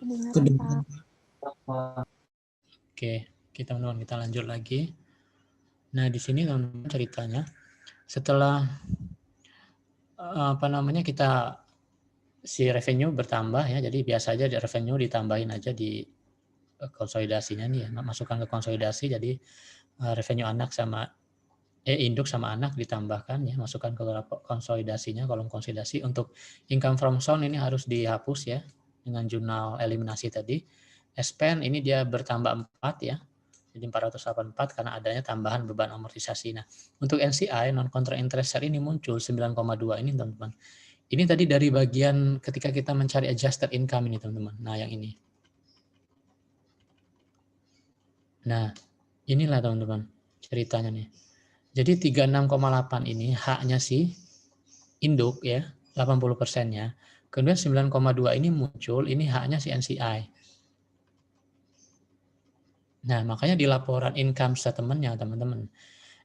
Kedengaran, Pak. Oke, kita lanjut lagi. Nah, di sini teman-teman ceritanya setelah kita si revenue bertambah ya. Jadi biasa aja revenue ditambahin aja di konsolidasinya nih ya. Masukkan ke konsolidasi, jadi revenue anak sama induk sama anak ditambahkan ya, masukkan ke konsolidasinya, kolom konsolidasi. Untuk income from sound ini harus dihapus ya dengan jurnal eliminasi tadi. Spend ini dia bertambah 4 ya. Jadi 484 karena adanya tambahan beban amortisasi. Nah, untuk NCI non control interest share ini muncul 9,2 ini teman-teman. Ini tadi dari bagian ketika kita mencari adjusted income ini teman-teman. Nah, yang ini. Nah, inilah teman-teman ceritanya nih. Jadi 36,8 ini haknya si induk ya, 80%-nya. Kemudian 9,2 ini muncul, ini haknya si NCI. Nah, makanya di laporan income statement-nya teman-teman.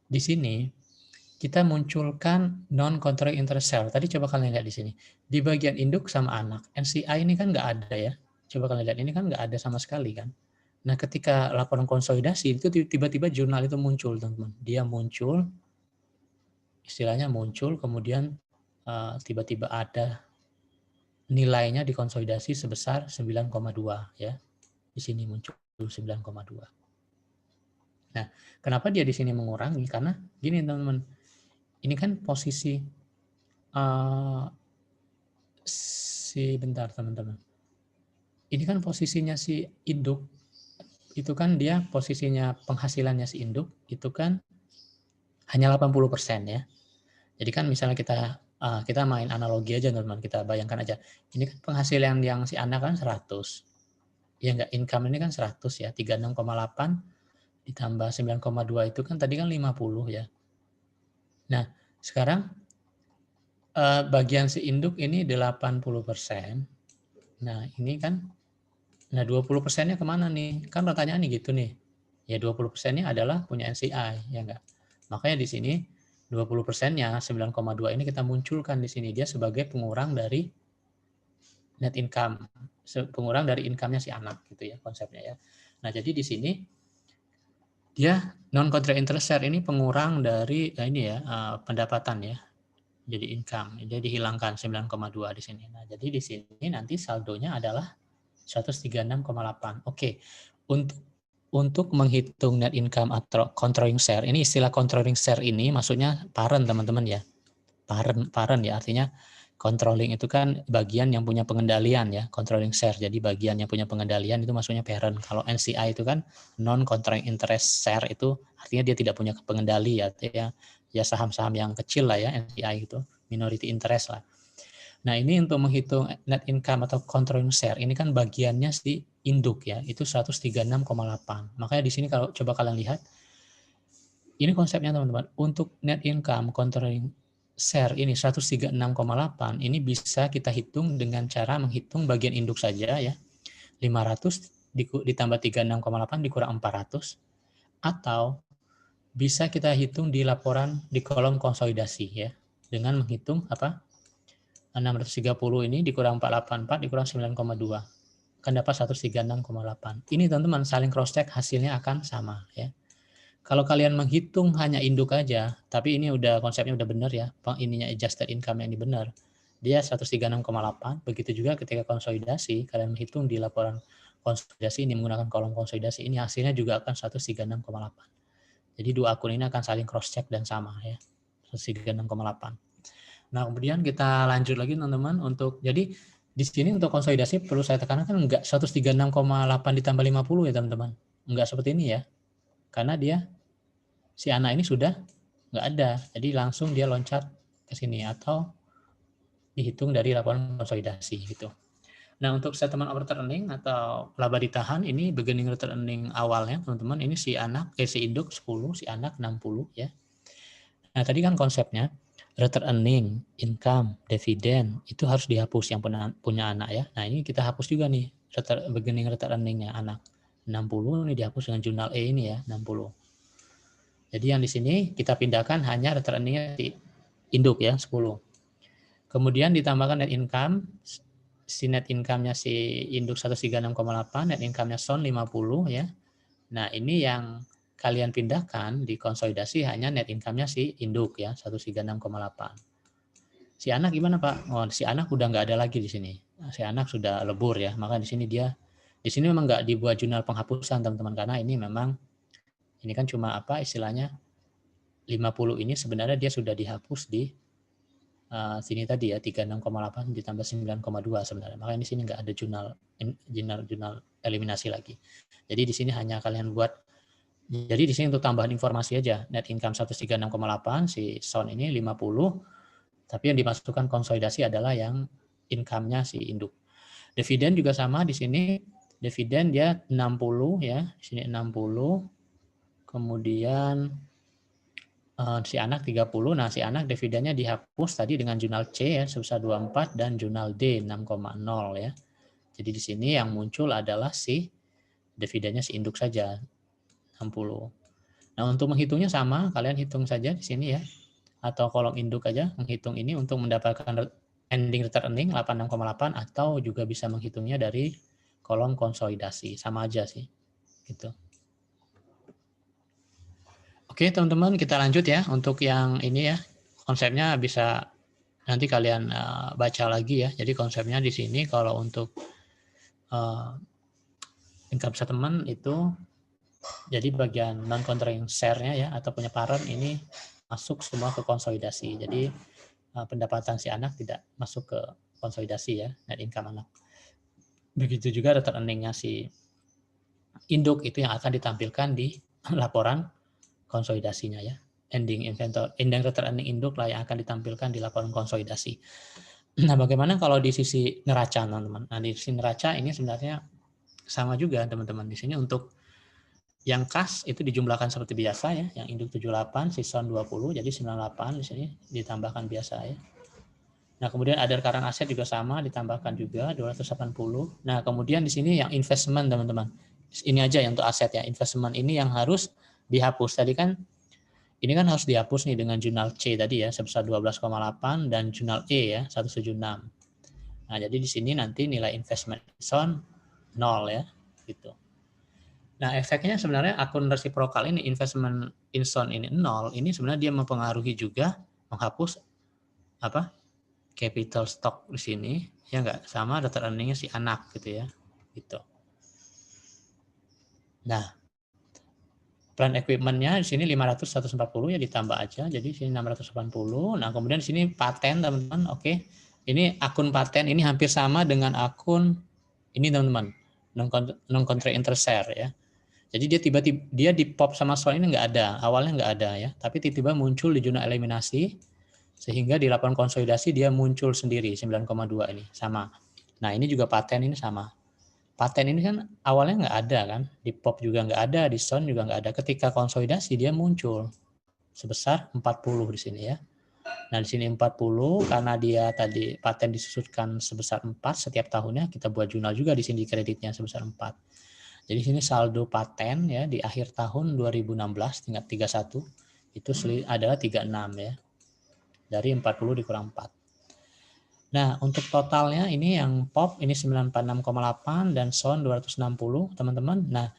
Di sini kita munculkan non-controlling interest share. Tadi coba kalian lihat di sini. Di bagian induk sama anak, NCI ini kan nggak ada ya. Coba kalian lihat, ini kan nggak ada sama sekali kan. Nah, ketika laporan konsolidasi, itu tiba-tiba jurnal itu muncul, teman-teman. Dia muncul, istilahnya muncul, kemudian tiba-tiba ada nilainya dikonsolidasi sebesar 9,2 ya. Di sini muncul 9,2. Nah, kenapa dia di sini mengurangi? Karena gini teman-teman, ini kan posisi bentar teman-teman. Ini kan posisinya si induk, itu kan dia posisinya penghasilannya si induk itu kan hanya 80% ya. Jadi kan misalnya kita main analogi aja teman-teman, kita bayangkan aja. Ini kan penghasilan yang si anak kan 100. Ya enggak, income ini kan 100 ya, 36,8 ditambah 9,2 itu kan tadi kan 50 ya. Nah, sekarang bagian si induk ini 80%. Nah, ini kan 20%-nya kemana nih? Kan pertanyaannya gitu nih. Ya 20%-nya adalah punya NCI, ya enggak? Makanya di sini 20%-nya 9,2 ini kita munculkan di sini dia sebagai pengurang dari net income, pengurang dari income-nya si anak gitu ya konsepnya ya. Nah, jadi di sini dia non control interest share ini pengurang dari pendapatan ya. Jadi income, jadi dihilangkan 9,2 di sini. Nah, jadi di sini nanti saldonya adalah 136,8. Oke. Untuk menghitung net income atau controlling share, ini istilah controlling share ini maksudnya parent teman-teman ya. Parent ya, artinya controlling itu kan bagian yang punya pengendalian ya, controlling share. Jadi bagian yang punya pengendalian itu maksudnya parent. Kalau NCI itu kan non controlling interest share, itu artinya dia tidak punya pengendali ya saham-saham yang kecil lah ya NCI itu, minority interest lah. Nah, ini untuk menghitung net income atau controlling share, ini kan bagiannya si induk ya, itu 136,8. Makanya di sini kalau coba kalian lihat, ini konsepnya teman-teman, untuk net income controlling share ini 136,8, ini bisa kita hitung dengan cara menghitung bagian induk saja ya. 500 ditambah 36,8 dikurang 400, atau bisa kita hitung di laporan di kolom konsolidasi ya, dengan menghitung 630 ini dikurang 484 dikurang 9,2 akan dapat 136,8. Ini teman-teman saling cross check, hasilnya akan sama ya. Kalau kalian menghitung hanya induk aja, tapi ini udah konsepnya udah benar ya, ininya adjusted income yang ini benar, dia 136,8. Begitu juga ketika konsolidasi, kalian menghitung di laporan konsolidasi ini menggunakan kolom konsolidasi ini, hasilnya juga akan 136,8. Jadi dua akun ini akan saling cross check dan sama ya, 136,8. Nah, kemudian kita lanjut lagi teman-teman, jadi di sini untuk konsolidasi perlu saya tekankan kan enggak 136,8 ditambah 50 ya teman-teman. Enggak seperti ini ya. Karena si anak ini sudah enggak ada. Jadi langsung dia loncat ke sini atau dihitung dari laporan konsolidasi gitu. Nah, untuk statement of return earning atau laba ditahan ini beginning return earning awalnya teman-teman, ini si induk 10, si anak 60 ya. Nah, tadi kan konsepnya return earning, income, dividen itu harus dihapus yang punya anak ya. Nah, ini kita hapus juga nih beginning return earning-nya anak. 60 ini dihapus dengan jurnal E ini ya, 60. Jadi yang di sini kita pindahkan hanya return earning-nya di induk ya, 10. Kemudian ditambahkan net income si net income-nya si induk 136,8, net income-nya Son 50 ya. Nah, ini yang kalian pindahkan di konsolidasi hanya net income-nya si induk ya, 136,8. Si anak gimana, Pak? Oh, si anak udah nggak ada lagi di sini. Si anak sudah lebur ya, maka di sini memang nggak dibuat jurnal penghapusan, teman-teman, karena ini memang ini kan cuma apa istilahnya 50 ini sebenarnya dia sudah dihapus di sini tadi ya 36,8 ditambah 9,2 sebenarnya. Makanya di sini nggak ada jurnal eliminasi lagi. Jadi di sini hanya kalian buat, jadi di sini untuk tambahan informasi aja, net income 136,8, si Son ini 50, tapi yang dimasukkan konsolidasi adalah yang income-nya si induk. Dividen juga sama di sini, dividen dia 60 ya, di sini 60, kemudian si anak 30, nah si anak dividennya dihapus tadi dengan jurnal C ya sebesar 24 dan jurnal D 6,0 ya. Jadi di sini yang muncul adalah si dividennya si induk saja 60. Nah, untuk menghitungnya sama, kalian hitung saja di sini ya. Atau kolom induk aja menghitung ini untuk mendapatkan ending return earning 86,8 atau juga bisa menghitungnya dari kolom konsolidasi. Sama aja sih. Gitu. Oke, teman-teman, kita lanjut ya. Untuk yang ini ya, konsepnya bisa nanti kalian baca lagi ya. Jadi konsepnya di sini kalau untuk income settlement itu jadi bagian non-controlling share-nya ya atau penyeparan ini masuk semua ke konsolidasi. Jadi pendapatan si anak tidak masuk ke konsolidasi ya, net income anak. Begitu juga return earning-nya si induk itu yang akan ditampilkan di laporan konsolidasinya ya. Ending return earning induk lah yang akan ditampilkan di laporan konsolidasi. Nah, bagaimana kalau di sisi neraca, teman-teman? Nah, di sisi neraca ini sebenarnya sama juga, teman-teman. Di sini untuk yang kas itu dijumlahkan seperti biasa ya, yang induk 78, si Son 20, jadi 98 di sini ditambahkan biasa ya. Nah, kemudian other current asset juga sama, ditambahkan juga 280. Nah, kemudian di sini yang investment, teman-teman. Ini aja yang untuk aset ya, investment ini yang harus dihapus. Tadi kan ini kan harus dihapus nih dengan jurnal C tadi ya sebesar 12,8 dan jurnal E ya 176. Nah, jadi di sini nanti nilai investment Son 0 ya gitu. Nah, efeknya sebenarnya akun resiprokal ini investment Son ini 0, ini sebenarnya dia mempengaruhi juga menghapus apa? Capital stock di sini ya enggak sama return earning-nya si anak gitu ya. Gitu. Nah, plant equipment-nya di sini 500 140 ya ditambah aja. Jadi di sini 680. Nah, kemudian di sini paten, teman-teman. Oke. Ini akun paten ini hampir sama dengan akun ini, teman-teman. Non-contract interest share ya. Jadi dia tiba-tiba dia di pop sama Son ini nggak ada. Awalnya nggak ada ya. Tapi tiba-tiba muncul di jurnal eliminasi sehingga di laporan konsolidasi dia muncul sendiri 9,2 ini sama. Nah, ini juga paten ini sama. Paten ini kan awalnya nggak ada kan, di POP juga nggak ada, di Son juga nggak ada. Ketika konsolidasi dia muncul sebesar 40 di sini ya. Nah, di sini 40 karena dia tadi paten disusutkan sebesar 4 setiap tahunnya, kita buat jurnal juga di sini kreditnya sebesar 4. Jadi sini saldo paten ya di akhir tahun 2016 tingkat 31 itu adalah 36 ya. Dari 40 dikurang 4. Nah, untuk totalnya ini yang POP ini 946,8 dan Son 260, teman-teman. Nah,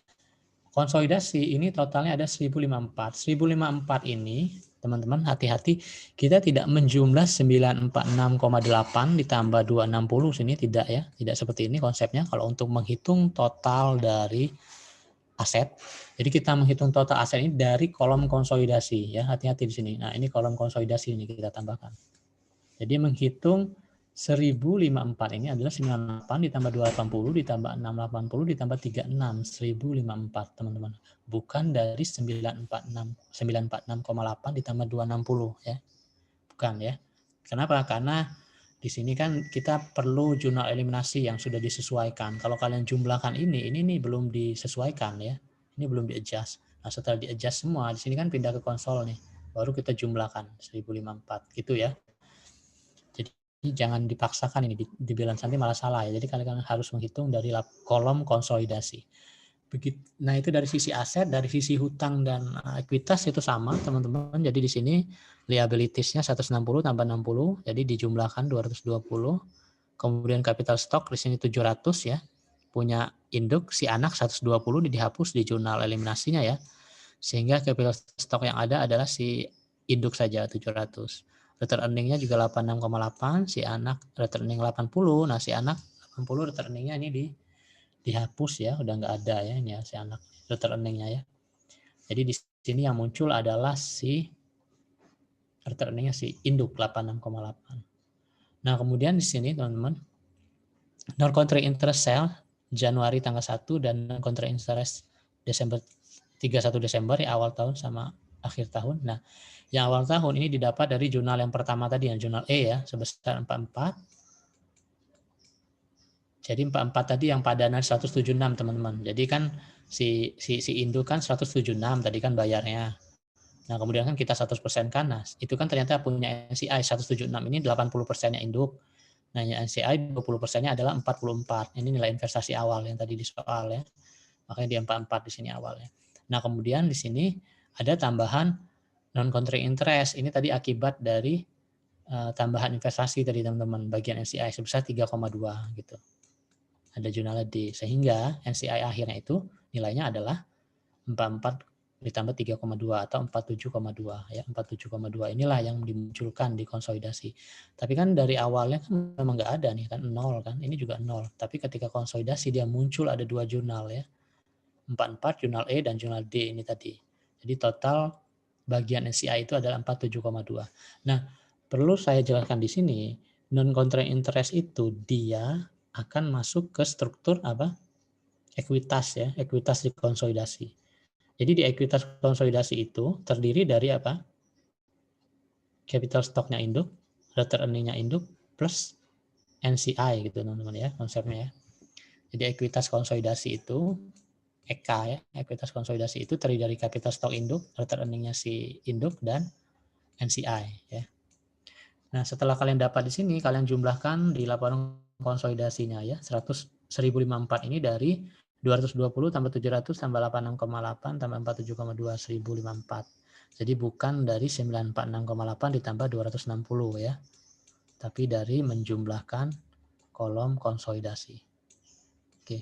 konsolidasi ini totalnya ada 1054. 1054 ini, teman-teman, hati-hati kita tidak menjumlah 946,8 ditambah 260 sini tidak ya. Tidak seperti ini konsepnya kalau untuk menghitung total dari aset. Jadi kita menghitung total aset ini dari kolom konsolidasi ya. Hati-hati di sini. Nah, ini kolom konsolidasi ini kita tambahkan. Jadi menghitung 1054 ini adalah 98 ditambah 280 ditambah 680 ditambah 36 1054 teman-teman. Bukan dari 946,8 ditambah 260 ya. Bukan ya. Kenapa? Karena di sini kan kita perlu jurnal eliminasi yang sudah disesuaikan. Kalau kalian jumlahkan ini nih belum disesuaikan ya. Ini belum di-adjust. Nah, setelah di-adjust semua di sini kan pindah ke konsol nih. Baru kita jumlahkan 1054 gitu ya. Jangan dipaksakan ini dibilang nanti malah salah ya. Jadi kalian harus menghitung dari kolom konsolidasi. Begitu. Nah, itu dari sisi aset, dari sisi hutang dan ekuitas itu sama, teman-teman. Jadi di sini liabilitiesnya 160 tambah 60, jadi dijumlahkan 220 Kemudian capital stock di sini 700 ya. Punya induk si anak 120 dihapus di jurnal eliminasinya ya. Sehingga capital stock yang ada adalah si induk saja 700. Return earning-nya juga 86,8, si anak return earning 80. Nah, si anak 80 return earning-nya ini dihapus ya, udah nggak ada ya ini ya si anak return earning-nya ya. Jadi di sini yang muncul adalah si return earning-nya si induk 86,8. Nah, kemudian di sini teman-teman, non-controlling interest sale Januari tanggal 1 dan non-controlling interest Desember 31 Desember ya, awal tahun sama akhir tahun. Nah, yang awal tahun ini didapat dari jurnal yang pertama tadi, yang jurnal E ya, sebesar 44. Jadi 44 tadi yang padanan 176 teman-teman. Jadi kan si induk kan 176 tadi kan bayarnya. Nah, kemudian kan kita 100% kan, nah itu kan ternyata punya NCI 176 ini 80%-nya induk. Nah, yang NCI 20%-nya adalah 44. Ini nilai investasi awal yang tadi di soal ya. Makanya dia 44 di sini awalnya. Nah, kemudian di sini ada tambahan non-controlling interest. Ini tadi akibat dari tambahan investasi tadi teman-teman, bagian NCI sebesar 3,2 gitu. Ada jurnal D, sehingga NCI akhirnya itu nilainya adalah 44 ditambah 3,2 atau 47,2 ya. 47,2 inilah yang dimunculkan di konsolidasi. Tapi kan dari awalnya kan memang nggak ada nih kan, 0 kan. Ini juga 0. Tapi ketika konsolidasi dia muncul ada 2 jurnal ya. 44 jurnal E dan jurnal D ini tadi. Jadi total bagian NCI itu adalah 47,2. Nah, perlu saya jelaskan di sini, non-controlling interest itu dia akan masuk ke struktur apa? Ekuitas ya, ekuitas di konsolidasi. Jadi di ekuitas konsolidasi itu terdiri dari apa? Capital stock-nya induk, return earning-nya induk, plus NCI gitu teman-teman ya konsepnya ya. Jadi ekuitas konsolidasi itu EK ya, ekuitas konsolidasi itu terdiri dari capital stock induk, return earning-nya si induk, dan NCI ya. Nah, setelah kalian dapat di sini, kalian jumlahkan di laporan konsolidasinya ya, 1054 ini dari 220 tambah 700 tambah 86,8 tambah 47,2 1054. Jadi bukan dari 946,8 ditambah 260 ya. Tapi dari menjumlahkan kolom konsolidasi. Oke.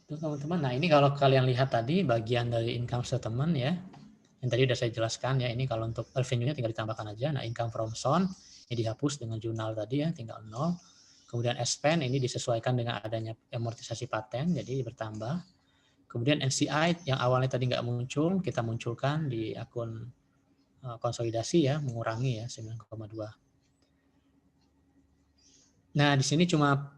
Itu teman-teman. Nah, ini kalau kalian lihat tadi bagian dari income statement ya. Yang tadi sudah saya jelaskan ya, ini kalau untuk revenue-nya tinggal ditambahkan aja. Nah, income from zone ini dihapus dengan jurnal tadi ya, tinggal 0. Kemudian spend ini disesuaikan dengan adanya amortisasi paten, jadi bertambah. Kemudian NCI yang awalnya tadi nggak muncul, kita munculkan di akun konsolidasi ya, mengurangi ya 9,2. Nah, di sini cuma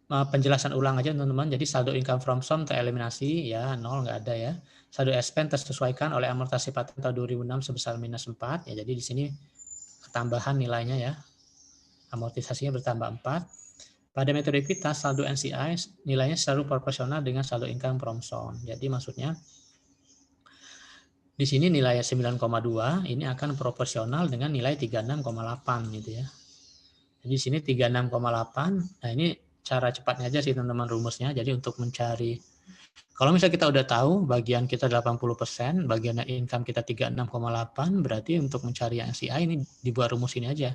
penjelasan ulang aja teman-teman. Jadi saldo income from zone tereliminasi ya, 0 nggak ada ya. Saldo spend tersesuaikan oleh amortisasi paten tahun 2006 sebesar minus 4 ya. Jadi di sini ketambahan nilainya ya. Amortisasinya bertambah 4. Pada metode ekuitas, saldo NCI nilainya selalu proporsional dengan saldo income from zone. Jadi maksudnya di sini nilai 9,2 ini akan proporsional dengan nilai 36,8 gitu ya. Jadi di sini 36,8. Nah, ini cara cepatnya aja sih teman-teman rumusnya. Jadi untuk mencari, kalau misalnya kita udah tahu bagian kita 80%, bagian income kita 36,8, berarti untuk mencari yang NCI ini dibuat rumus ini aja.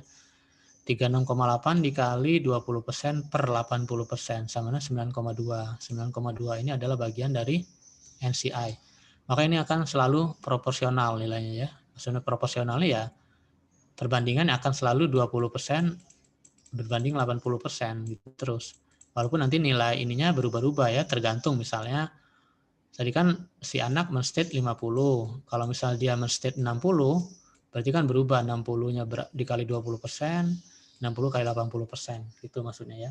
36,8 dikali 20% per 80% sama dengan 9,2. 9,2 ini adalah bagian dari NCI. Maka ini akan selalu proporsional nilainya ya. Maksudnya proporsionalnya ya perbandingan akan selalu 20% berbanding 80% gitu terus. Walaupun nanti nilai ininya berubah-ubah ya, tergantung misalnya tadi kan si anak men-state 50. Kalau misalnya dia men-state 60, berarti kan berubah 60-nya dikali 20%, 60 kali 80%, itu maksudnya ya.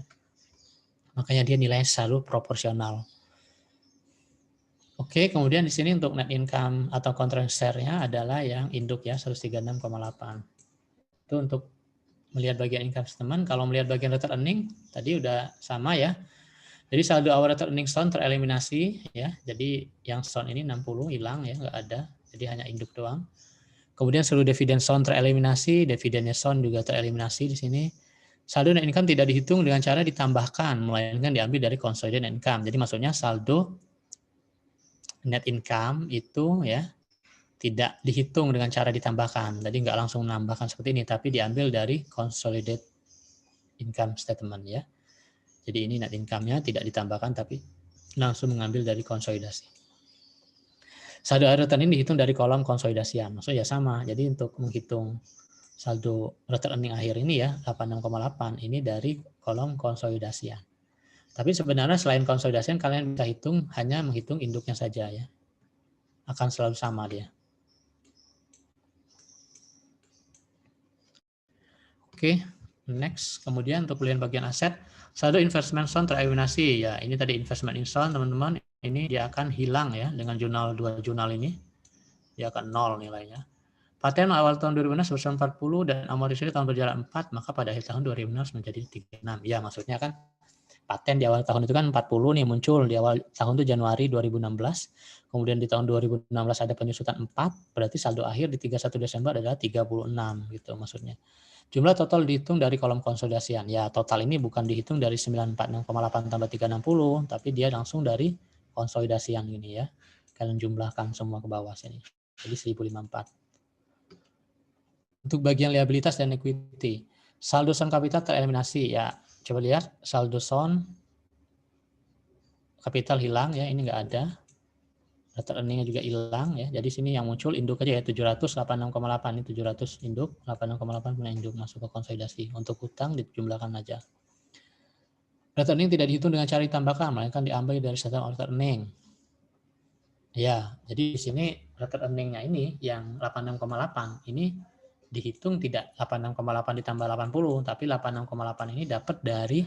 Makanya dia nilainya selalu proporsional. Oke, kemudian di sini untuk net income atau contract share-nya adalah yang induk ya, 136,8. Itu untuk melihat bagian income statement. Kalau melihat bagian return earning, tadi udah sama ya. Jadi saldo awal return earning zone tereliminasi ya. Jadi yang zone ini 60 hilang ya, nggak ada. Jadi hanya induk doang. Kemudian seluruh dividen zone tereliminasi, dividennya zone juga tereliminasi di sini. Saldo net income tidak dihitung dengan cara ditambahkan, melainkan diambil dari consolidated net income. Jadi maksudnya saldo net income itu ya tidak dihitung dengan cara ditambahkan. Jadi nggak langsung menambahkan seperti ini, tapi diambil dari consolidated income statement ya. Jadi ini net income-nya tidak ditambahkan tapi langsung mengambil dari konsolidasi. Saldo akhir return ini dihitung dari kolom konsolidasian. Maksudnya ya sama. Jadi untuk menghitung saldo return earning akhir ini ya 86,8 ini dari kolom konsolidasian. Tapi sebenarnya selain konsolidasian kalian bisa hitung hanya menghitung induknya saja ya. Akan selalu sama dia. Oke, next. Kemudian untuk pilihan bagian aset, saldo investment sound tereliminasi. Ya, ini tadi investment in sound, teman-teman. Ini dia akan hilang ya dengan jurnal 2 jurnal ini. Dia akan 0 nilainya. Paten awal tahun 2016 sebesar 40 dan amortisasi tahun berjalan 4, maka pada akhir tahun 2016 menjadi 36. Ya, maksudnya kan paten di awal tahun itu kan 40 nih muncul di awal tahun itu Januari 2016. Kemudian di tahun 2016 ada penyusutan 4, berarti saldo akhir di 31 Desember adalah 36 gitu maksudnya. Jumlah total dihitung dari kolom konsolidasian. Ya, total ini bukan dihitung dari 946,8 tambah 360, tapi dia langsung dari konsolidasian ini ya. Kalian jumlahkan semua ke bawah sini. Jadi 1054. Untuk bagian liabilitas dan equity, saldo sound kapital tereliminasi ya. Coba lihat saldo sound kapital hilang ya, ini enggak ada. Data earningnya juga hilang ya. Jadi sini yang muncul induk aja ya 786,8 ini 700 induk, 86,8 punya induk masuk ke konsolidasi. Untuk hutang dijumlahkan aja. Data earning tidak dihitung dengan cara ditambahkan, melainkan diambil dari statement of earning. Ya, jadi di sini data earningnya ini yang 86,8 ini dihitung tidak 86,8 ditambah 80, tapi 86,8 ini dapat dari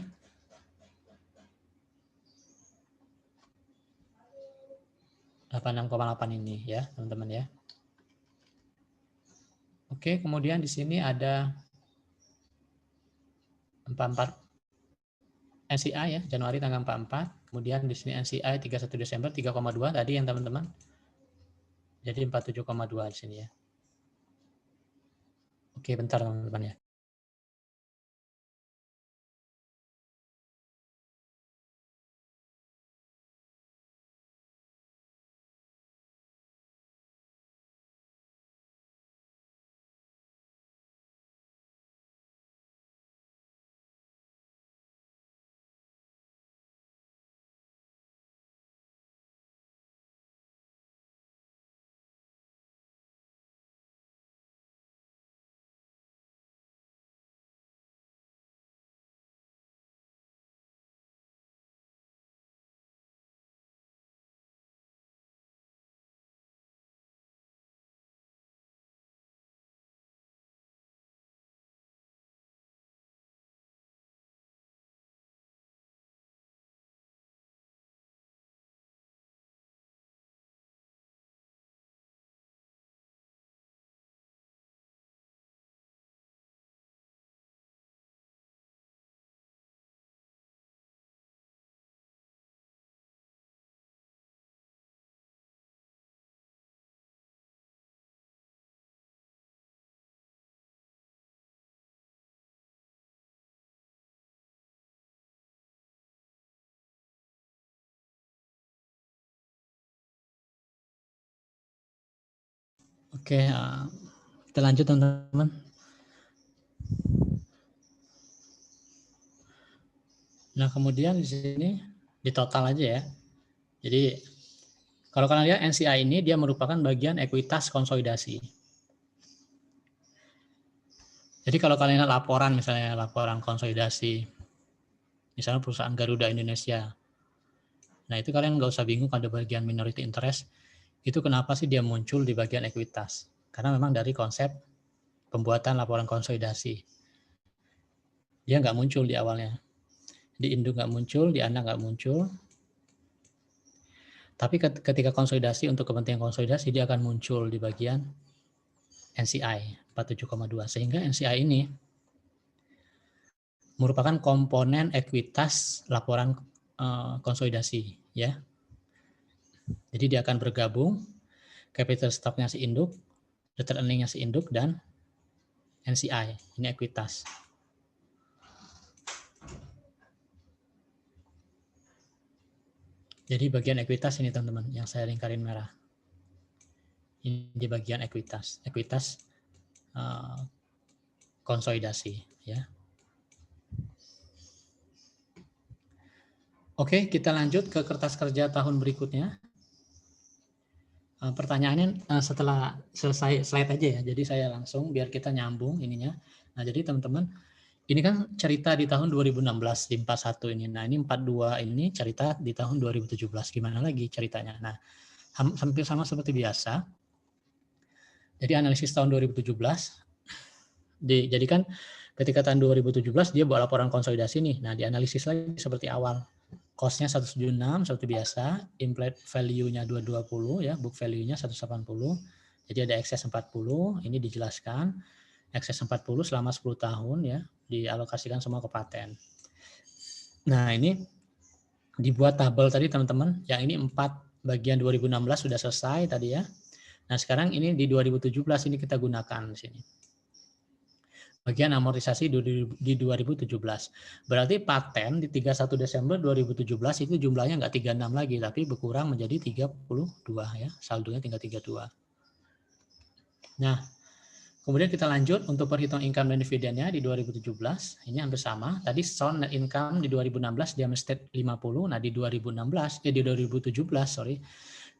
ini ya, teman-teman ya. Oke, kemudian di sini ada 44 NCI ya, Januari tanggal 44, kemudian di sini NCI 31 Desember 3,2 tadi yang teman-teman. Jadi 47,2 di sini ya. Oke, bentar teman-teman ya. Oke, kita lanjut teman-teman. Nah, kemudian di sini di total aja ya. Jadi kalau kalian lihat NCI ini dia merupakan bagian ekuitas konsolidasi. Jadi kalau kalian lihat laporan misalnya laporan konsolidasi misalnya perusahaan Garuda Indonesia. Nah, itu kalian nggak usah bingung ada bagian minority interest. Itu kenapa sih dia muncul di bagian ekuitas? Karena memang dari konsep pembuatan laporan konsolidasi. Dia nggak muncul di awalnya. Di induk nggak muncul, di anak nggak muncul. Tapi ketika konsolidasi untuk kepentingan konsolidasi dia akan muncul di bagian NCI 47,2. Sehingga NCI ini merupakan komponen ekuitas laporan konsolidasi ya. Jadi dia akan bergabung capital stock-nya si induk, return earning-nya si induk dan NCI. Ini ekuitas. Jadi bagian ekuitas ini teman-teman yang saya lingkarin merah. Ini di bagian ekuitas konsolidasi ya. Oke, kita lanjut ke kertas kerja tahun berikutnya. Pertanyaannya setelah selesai slide aja ya, jadi saya langsung biar kita nyambung ininya. Nah, jadi teman-teman, ini kan cerita di tahun 2016 di 41 ini. Nah, ini 42 ini cerita di tahun 2017. Gimana lagi ceritanya? Nah, hampir sama seperti biasa. Jadi analisis tahun 2017, jadi kan ketika tahun 2017 dia buat laporan konsolidasi nih. Nah, dianalisis lagi seperti awal. Cost-nya 176 seperti biasa, implied value-nya 220 ya, book value-nya 180. Jadi ada excess 40, ini dijelaskan. Excess 40 selama 10 tahun ya, dialokasikan semua ke paten. Nah, ini dibuat tabel tadi teman-teman, yang ini 4 bagian 2016 sudah selesai tadi ya. Nah, sekarang ini di 2017 ini kita gunakan di sini. Bagian amortisasi di 2017. Berarti paten di 31 Desember 2017 itu jumlahnya nggak 36 lagi, tapi berkurang menjadi 32 ya, saldonya tinggal 32. Nah, kemudian kita lanjut untuk perhitungan income dan dividennya di 2017, ini hampir sama. Tadi sound net income di 2016 dia mesti 50, nah di 2017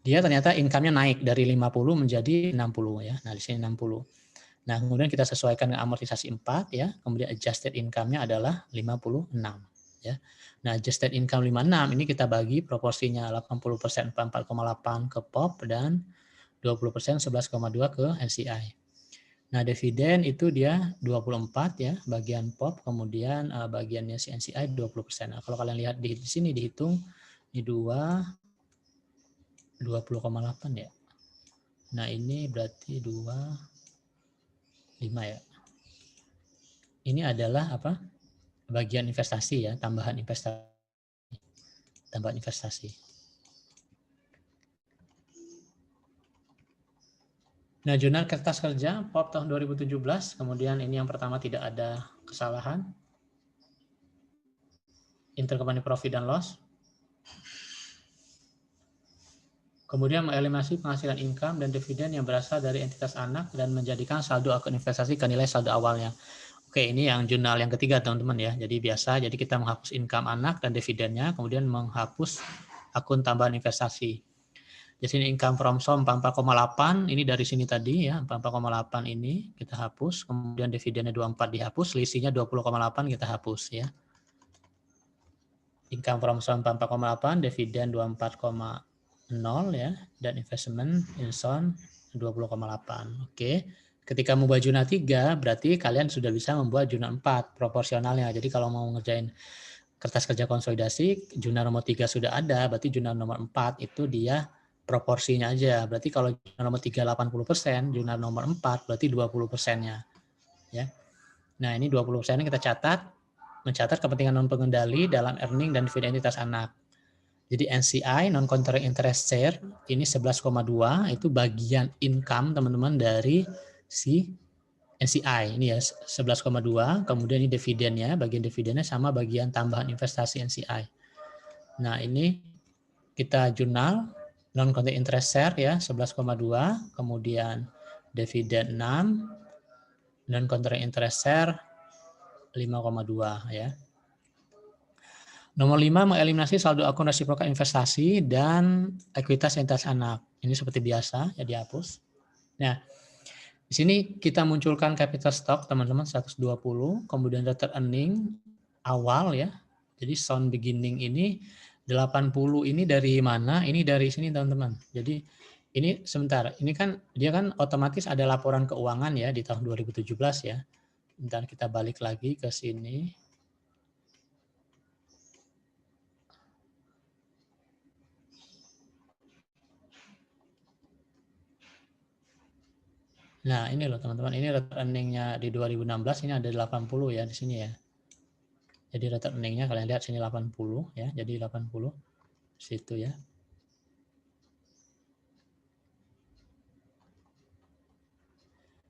dia ternyata income-nya naik dari 50 menjadi 60 ya. Nah, di sini 60. Nah, kemudian kita sesuaikan dengan amortisasi 4 ya. Kemudian adjusted income-nya adalah 56 ya. Nah, adjusted income 56 ini kita bagi proporsinya 80% 4,8 ke POP dan 20% 11,2 ke NCI. Nah, dividen itu dia 24 ya, bagian POP, kemudian bagiannya si NCI 20%. Nah, kalau kalian lihat di sini dihitung di 20,8 ya. Nah, ini berarti 5 ya. Ini adalah apa? Bagian investasi ya, tambahan investasi. Nah, jurnal kertas kerja POP tahun 2017, kemudian ini yang pertama tidak ada kesalahan. Intercompany profit dan loss. Kemudian mengeliminasi penghasilan income dan dividen yang berasal dari entitas anak dan menjadikan saldo akun investasi ke nilai saldo awalnya. Oke, ini yang jurnal yang ketiga teman-teman ya. Jadi jadi kita menghapus income anak dan dividennya, kemudian menghapus akun tambahan investasi. Di sini income from SOM 44,8, ini dari sini tadi ya, 44,8 ini kita hapus, kemudian dividennya 24 dihapus, selisihnya 20,8 kita hapus ya. Income from SOM 44,8, dividen 24,0 ya, dan investment in SOM 20,8. Oke. Ketika membuat jurnal 3, berarti kalian sudah bisa membuat jurnal 4 proporsionalnya. Jadi kalau mau ngerjain kertas kerja konsolidasi, jurnal nomor 3 sudah ada, berarti jurnal nomor 4 itu dia proporsinya aja. Berarti kalau jurnal nomor 3 80%, jurnal nomor 4 berarti 20%-nya. Ya. Nah, ini 20%-nya kita catat, mencatat kepentingan non pengendali dalam earning dan dividen entitas anak. Jadi NCI, non controlling interest share, ini 11,2 itu bagian income teman-teman dari si NCI ini ya 11,2, kemudian ini dividennya, bagian dividennya sama bagian tambahan investasi NCI. Nah, ini kita jurnal non controlling interest share ya 11,2, kemudian dividen 6, non controlling interest share 5,2 ya. Nomor 5, mengeliminasi saldo akun resiprokal investasi dan ekuitas entitas anak. Ini seperti biasa, ya dihapus. Nah, di sini kita munculkan capital stock, teman-teman, 120, kemudian retained earning awal ya. Jadi sound beginning ini 80 ini dari mana? Ini dari sini, teman-teman. Jadi ini sebentar, ini kan dia kan otomatis ada laporan keuangan ya di tahun 2017 ya. Bentar kita balik lagi ke sini. Nah, ini loh teman-teman, ini rate earning-nya di 2016 ini ada 80 ya di sini ya. Jadi rate earning-nya kalian lihat sini 80 ya, jadi 80 situ ya.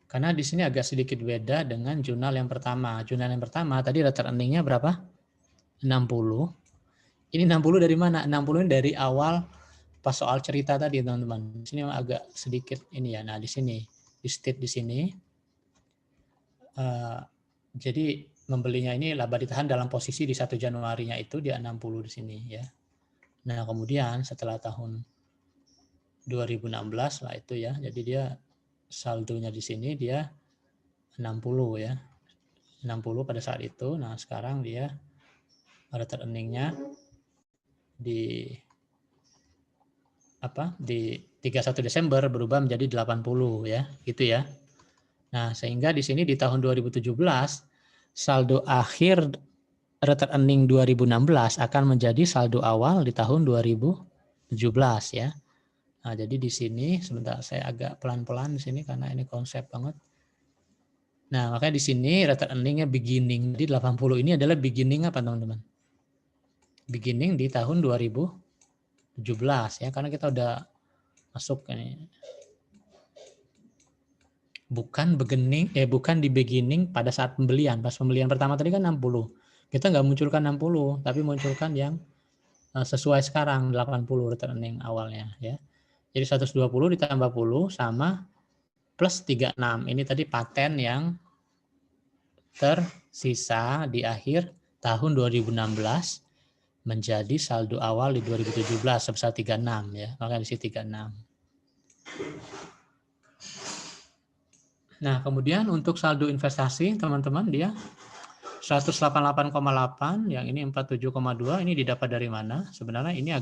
Karena di sini agak sedikit beda dengan jurnal yang pertama. Jurnal yang pertama tadi rate earning-nya berapa? 60. Ini 60 dari mana? 60 ini dari awal pas soal cerita tadi teman-teman. Di sini agak sedikit ini ya. Nah, di sini di state di sini. Jadi membelinya ini laba ditahan dalam posisi di 1 Januarinya itu dia 60 di sini ya. Nah, kemudian setelah tahun 2016 lah itu ya. Jadi dia saldonya di sini dia 60 ya. 60 pada saat itu. Nah, sekarang dia retained earning-nya di 31 Desember berubah menjadi 80 ya, gitu ya. Nah, sehingga di sini di tahun 2017 saldo akhir retained earning 2016 akan menjadi saldo awal di tahun 2017 ya. Nah, jadi di sini sebentar saya agak pelan-pelan di sini karena ini konsep banget. Nah, makanya di sini retained earning-nya beginning di 80 ini adalah beginning apa, teman-teman? Beginning di tahun 2017 ya, karena kita udah masuk ini. Bukan di beginning pada saat pembelian. Pas pembelian pertama tadi kan 60. Kita nggak munculkan 60, tapi munculkan yang sesuai sekarang 80 retained earning awalnya ya. Jadi 120 ditambah 10 sama plus 36. Ini tadi paten yang tersisa di akhir tahun 2016 menjadi saldo awal di 2017 sebesar 36 ya. Maka di sini 36. Nah, kemudian untuk saldo investasi teman-teman dia 188,8, yang ini 47,2, ini didapat dari mana? Sebenarnya ini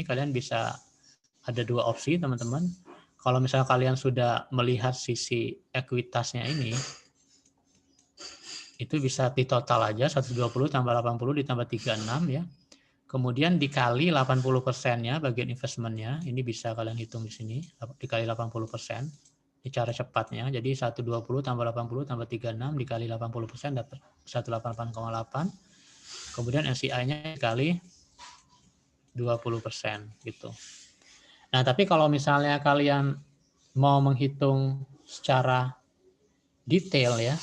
kalian bisa ada dua opsi teman-teman. Kalau misalnya kalian sudah melihat sisi ekuitasnya ini, itu bisa di total aja 120 tambah 80 ditambah 36 ya. Kemudian dikali 80%-nya bagian investmentnya, ini bisa kalian hitung di sini, dikali 80%. Ini cara cepatnya, jadi 120 tambah 80 tambah 36 dikali 80% dapat 188,8. Kemudian NCI-nya dikali 20% gitu. Nah, tapi kalau misalnya kalian mau menghitung secara detail ya,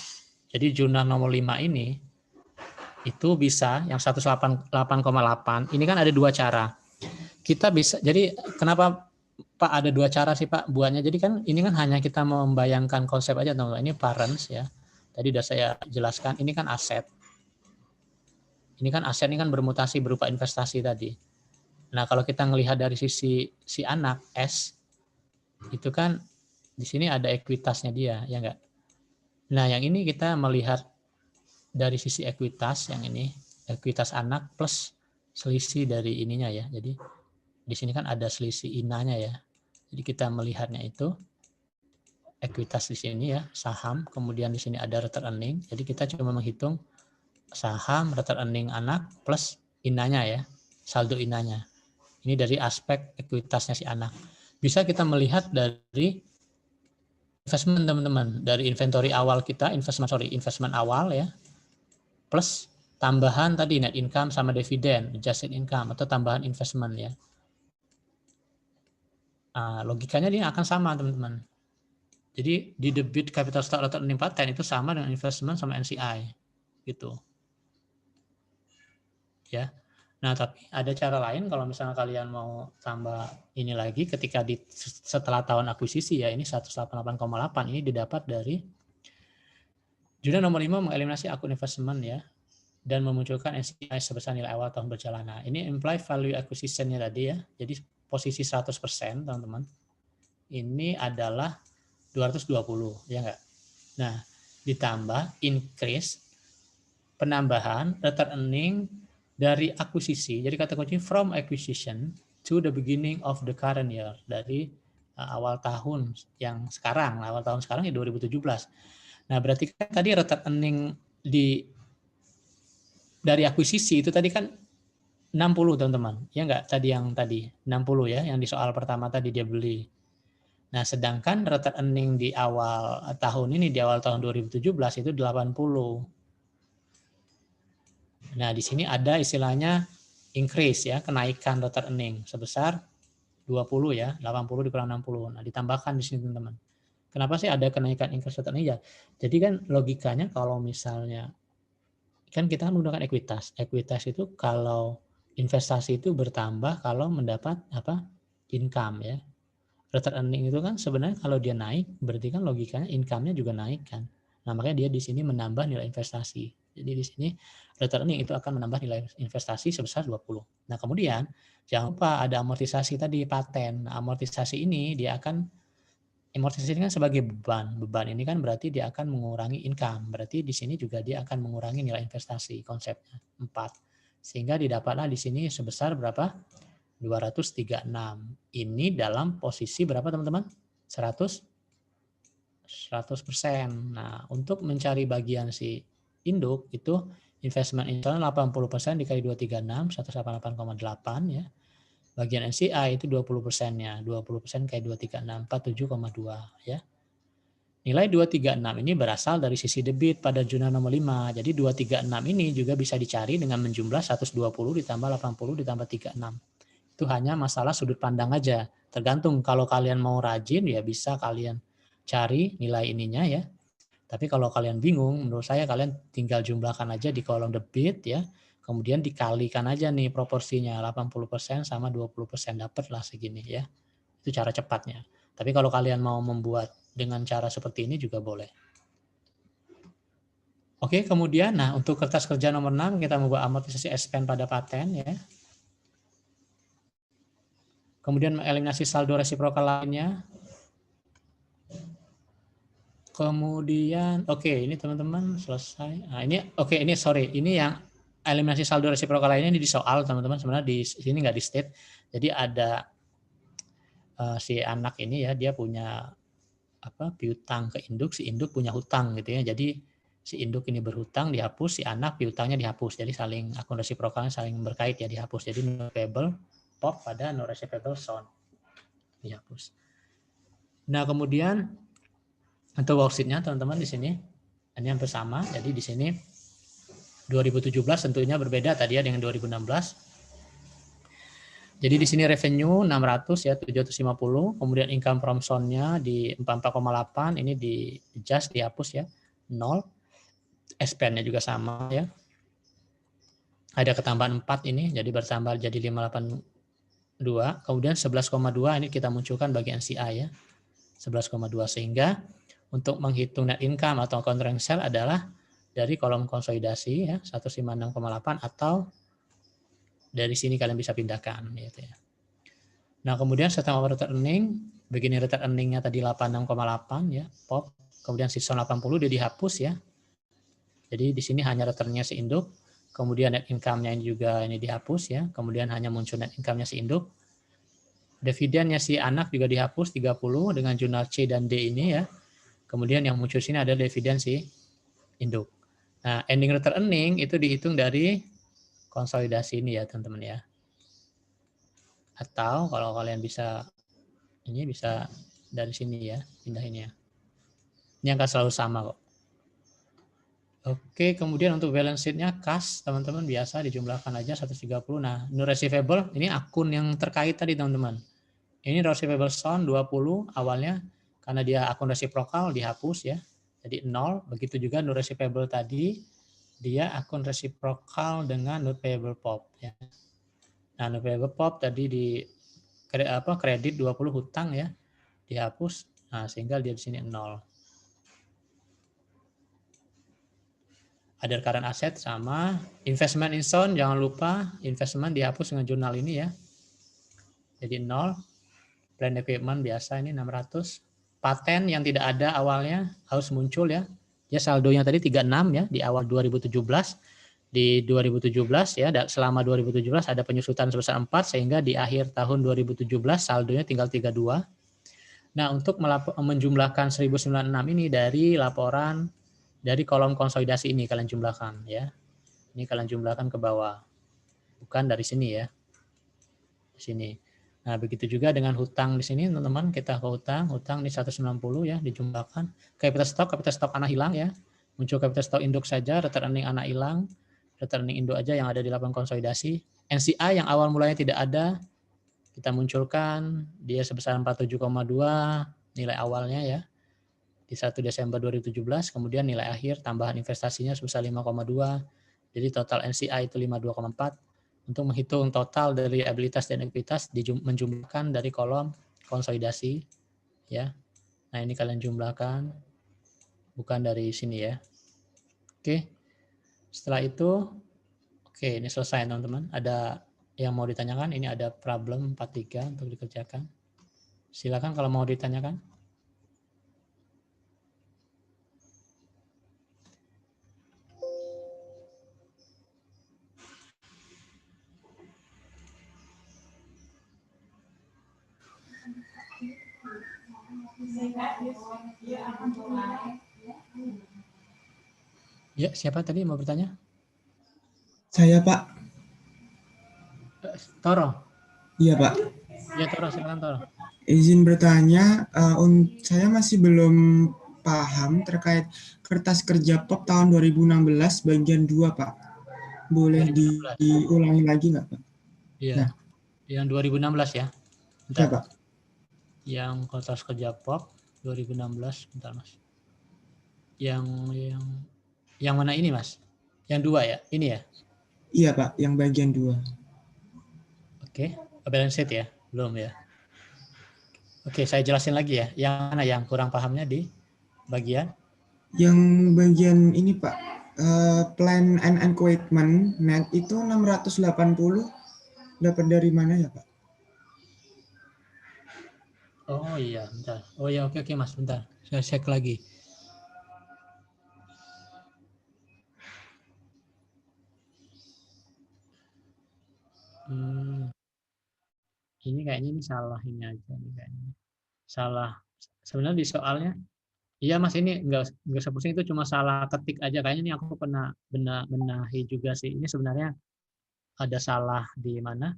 jadi jurnal nomor 5 ini, itu bisa yang 188,8, ini kan ada dua cara. Kita bisa, jadi kenapa Pak ada dua cara sih Pak buatnya? Jadi kan ini kan hanya kita membayangkan konsep aja teman-teman. Ini parents ya. Tadi sudah saya jelaskan, ini kan aset. Ini kan aset ini kan bermutasi berupa investasi tadi. Nah, kalau kita melihat dari sisi si anak S, itu kan di sini ada ekuitasnya dia, ya enggak? Nah, yang ini kita melihat dari sisi ekuitas, yang ini ekuitas anak plus selisih dari ininya ya. Jadi di sini kan ada selisih inanya ya. Jadi kita melihatnya itu ekuitas di sini ya, saham, kemudian di sini ada retained earning. Jadi kita cuma menghitung saham, retained earning anak plus inanya ya, saldo inanya. Ini dari aspek ekuitasnya si anak. Bisa kita melihat dari investment teman-teman, dari inventory awal kita, investment awal ya, plus tambahan tadi net income sama dividen, adjusted income atau tambahan investment ya. Nah, logikanya dia akan sama teman-teman. Jadi di debit capital stock retained earning paten itu sama dengan investment sama NCI gitu. Ya. Nah, tapi ada cara lain kalau misalnya kalian mau tambah ini lagi ketika setelah tahun akuisisi ya, ini 188,8 ini didapat dari jurnal nomor 5 mengeliminasi akun investment ya dan memunculkan NCI sebesar nilai awal tahun berjalan. Nah, ini imply value acquisition-nya tadi ya. Jadi posisi 100% teman-teman. Ini adalah 220 ya enggak? Nah, ditambah increase penambahan retained earning dari akuisisi. Jadi kata kunci from acquisition to the beginning of the current year, dari awal tahun yang sekarang. Awal tahun sekarang ya 2017. Nah, berarti kan tadi retained earning dari akuisisi itu tadi kan 60 teman-teman. Ya enggak? Tadi 60 ya, yang di soal pertama tadi dia beli. Nah, sedangkan retained earning di awal tahun ini, di awal tahun 2017 itu 80. Nah, di sini ada istilahnya increase ya, kenaikan retained earning sebesar 20 ya, 80 dikurang 60. Nah, ditambahkan di sini teman-teman. Kenapa sih ada kenaikan increase retained earning ya? Jadi kan logikanya kalau misalnya kan kita kan menggunakan ekuitas. Ekuitas itu kalau investasi itu bertambah kalau mendapat income ya. Retained earning itu kan sebenarnya kalau dia naik berarti kan logikanya income-nya juga naik kan. Nah, makanya dia di sini menambah nilai investasi Jadi di sini return earning itu akan menambah nilai investasi sebesar 20. Nah, kemudian jangan lupa ada amortisasi tadi paten. Nah, amortisasi ini amortisasi ini kan sebagai beban. Beban ini kan berarti dia akan mengurangi income. Berarti di sini juga dia akan mengurangi nilai investasi konsepnya 4. Sehingga didapatlah di sini sebesar berapa? 236. Ini dalam posisi berapa teman-teman? 100%. Nah, untuk mencari bagian si induk itu investment internal 80% dikali 236, 188,8 ya. Bagian NCI itu 20%-nya, 20% kali 236, 47,2 ya. Nilai 236 ini berasal dari sisi debit pada jurnal nomor 5. Jadi 236 ini juga bisa dicari dengan menjumlah 120 ditambah 80 ditambah 36. Itu hanya masalah sudut pandang aja. Tergantung kalau kalian mau rajin ya bisa kalian cari nilai ininya ya. Tapi kalau kalian bingung, menurut saya kalian tinggal jumlahkan aja di kolom debit ya. Kemudian dikalikan aja nih proporsinya 80% sama 20% dapatlah segini ya. Itu cara cepatnya. Tapi kalau kalian mau membuat dengan cara seperti ini juga boleh. Oke, kemudian nah untuk kertas kerja nomor 6 kita membuat amortisasi expense pada paten ya. Kemudian eliminasi saldo resiprokal lainnya. Kemudian oke, ini teman-teman selesai. Nah, ini oke, ini sorry, ini yang eliminasi saldo resiprokal lainnya ini di soal teman-teman, sebenarnya di sini nggak di state. Jadi ada si anak ini ya, dia punya piutang ke induk, si induk punya hutang gitu ya. Jadi si induk ini berhutang dihapus, si anak piutangnya dihapus. Jadi saling akun resiprokalnya saling berkait ya dihapus. Jadi no payable pop pada no receivable son dihapus. Nah, kemudian untuk worksheet-nya teman-teman di sini ini hampir sama. Jadi di sini 2017 tentunya berbeda tadi ya dengan 2016. Jadi di sini revenue 600 ya 750, kemudian income from zone-nya di 44,8 ini di adjust dihapus ya 0. Expense-nya juga sama ya. Ada ketambahan 4 ini jadi bertambah jadi 582. Kemudian 11,2 ini kita munculkan bagi NCI ya. 11,2 sehingga untuk menghitung net income atau contract sale adalah dari kolom konsolidasi ya 156,8 atau dari sini kalian bisa pindahkan gitu ya. Nah, kemudian setelah return earning, begini return earning-nya tadi 86,8 ya, pop. Kemudian sisa 80 dia dihapus ya. Jadi di sini hanya returnnya si induk, kemudian net income-nya ini juga ini dihapus ya, kemudian hanya muncul net income-nya si induk. Dividennya si anak juga dihapus 30 dengan jurnal C dan D ini ya. Kemudian yang muncul sini ada dividen si induk. Nah, ending return earning itu dihitung dari konsolidasi ini ya teman-teman ya. Atau kalau kalian bisa ini bisa dari sini ya pindahinnya. Ini akan selalu sama kok. Oke, kemudian untuk balance sheet-nya kas teman-teman biasa dijumlahkan aja 130. Nah, no receivable ini akun yang terkait tadi teman-teman. Ini receivable zone 20 awalnya karena dia akun resiprokal dihapus ya. Jadi 0, begitu juga no receivable tadi dia akun resiprokal dengan no payable pop ya. Nah, no payable pop tadi di kredit 20 hutang ya dihapus. Nah, sehingga dia di sini 0. Ada current asset sama investment in zone, jangan lupa investment dihapus dengan jurnal ini ya. Jadi 0. Plan equipment biasa ini 600. Paten yang tidak ada awalnya harus muncul ya. Ya saldonya tadi 36 ya di awal 2017. Di 2017 ya selama 2017 ada penyusutan sebesar 4 sehingga di akhir tahun 2017 saldonya tinggal 32. Nah, untuk menjumlahkan 1096 ini dari laporan dari kolom konsolidasi ini kalian jumlahkan ya. Ini kalian jumlahkan ke bawah. Bukan dari sini ya. Di sini. Nah, begitu juga dengan hutang di sini teman-teman, kita ke hutang di 190 ya dijumlahkan. Capital stock anak hilang ya. Muncul capital stock induk saja, return earning anak hilang, return earning induk aja yang ada di laporan konsolidasi. NCI yang awal mulanya tidak ada, kita munculkan dia sebesar 47,2 nilai awalnya ya. Di 1 Desember 2017, kemudian nilai akhir tambahan investasinya sebesar 5,2. Jadi total NCI itu 52,4. Untuk menghitung total dari liabilitas dan ekuitas menjumlahkan dari kolom konsolidasi ya. Nah, ini kalian jumlahkan bukan dari sini ya. Oke. Setelah itu, oke, ini selesai teman-teman. Ada yang mau ditanyakan? Ini ada problem 43 untuk dikerjakan. Silakan kalau mau ditanyakan. Ya, siapa tadi mau bertanya? Saya, Pak. Toro. Iya, Pak. Ya, Toro, silakan Toro. Izin bertanya, saya masih belum paham terkait kertas kerja POP tahun 2016 bagian 2, Pak. Boleh 2016. diulangi lagi nggak, Pak? Iya, Nah, yang 2016 ya. ya, Bentar. Pak. Yang kertas kerja POP 2016, bentar Mas. Yang mana ini Mas? Yang 2 ya? Ini ya? Iya, Pak, yang bagian 2. Oke, balance sheet ya? Belum ya? Oke, saya jelasin lagi ya. Yang mana yang kurang pahamnya di bagian? Yang bagian ini, Pak, plan and equipment net itu 680 dapat dari mana ya, Pak? Oh iya, bentar. Oh ya, oke Mas, bentar. Saya cek lagi. Ini kayaknya ini salah ini aja nih kayaknya. Salah. Sebenarnya di soalnya, iya Mas, ini enggak sepusing, itu cuma salah ketik aja. Kayaknya ini aku pernah benahi juga sih. Ini sebenarnya ada salah di mana?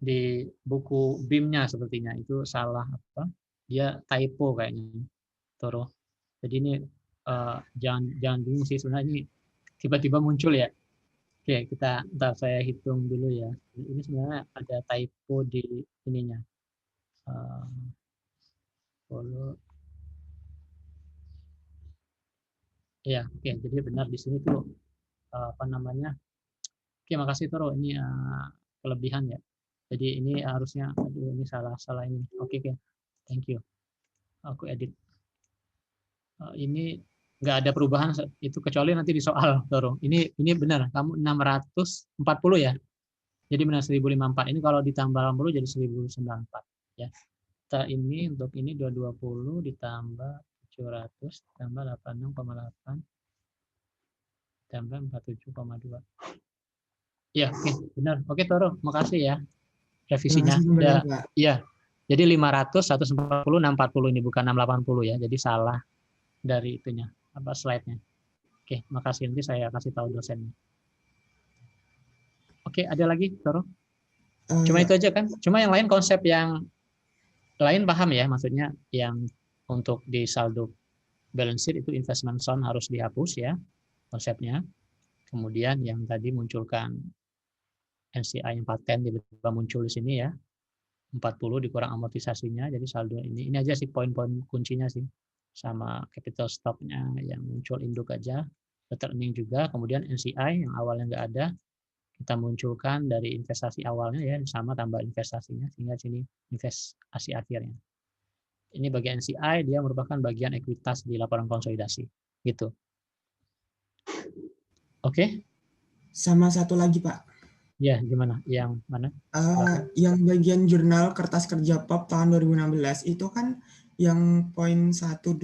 Di buku BIM-nya sepertinya itu salah apa? Dia typo kayaknya. Toro. Jadi ini jangan jangan bingung sih, sebenarnya ini tiba-tiba muncul ya. Oke, ntar saya hitung dulu ya. Ini sebenarnya ada typo di ininya. Follow. Ya, oke. Jadi benar di sini tuh apa namanya? Oke, makasih Toro. Ini kelebihan ya. Jadi ini harusnya, aduh ini salah ini. Oke, thank you. Aku edit. Ini nggak ada perubahan itu kecuali nanti di soal Toro. Ini benar. Kamu 640 ya. Jadi benar 1054. Ini kalau ditambah 80 jadi 1094 ya. Kita ini untuk ini 220 ditambah 700 tambah 86,8 tambah 47,2. Ya, oke, benar. Oke, Toro, makasih ya Terima revisinya. kasih kembali, Ya, Pak. ya. Jadi 500, 140, 640 ini bukan 680 ya. Jadi salah dari itunya, apa slide-nya. Oke, makasih. Nanti saya kasih tahu dosennya. Oke, ada lagi, Toro? Cuma itu aja kan? Cuma yang lain konsep yang lain paham ya, maksudnya yang untuk di saldo balance sheet itu investment zone harus dihapus ya konsepnya. Kemudian yang tadi munculkan NCI yang paten tiba-tiba muncul di sini ya. 40 dikurang amortisasinya, jadi saldo ini aja sih poin-poin kuncinya sih. Sama capital stock-nya yang muncul induk aja, earning juga, kemudian NCI yang awalnya nggak ada, kita munculkan dari investasi awalnya ya, sama tambah investasinya, sehingga sini investasi akhirnya. Ini bagian NCI, dia merupakan bagian ekuitas di laporan konsolidasi. Gitu. Oke? Sama satu lagi, Pak. Ya, gimana? Yang mana? Yang bagian jurnal kertas kerja POP tahun 2016 itu kan yang poin 1, 2